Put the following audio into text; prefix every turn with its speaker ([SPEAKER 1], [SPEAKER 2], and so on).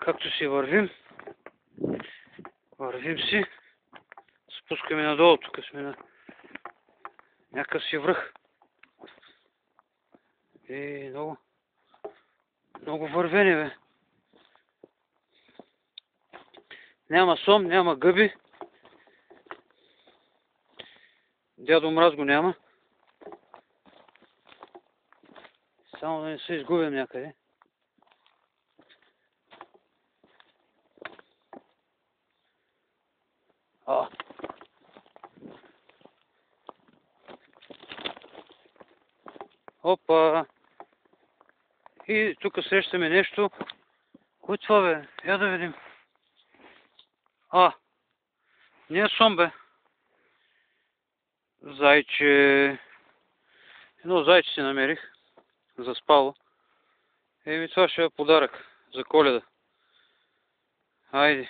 [SPEAKER 1] Както си вървим си, спускаме надолу, тук сме на някакъв си връх. Много вървене, бе. Няма сом, няма гъби. Дядо Мраз го няма. Само да не се изгубим някъде. Опа! И тук срещаме нещо. Кой е това, бе? Я да видим. Не е сом, бе. Зайче. Едно зайче си намерих. Заспало. Това ще е подарък за Коледа. Хайде.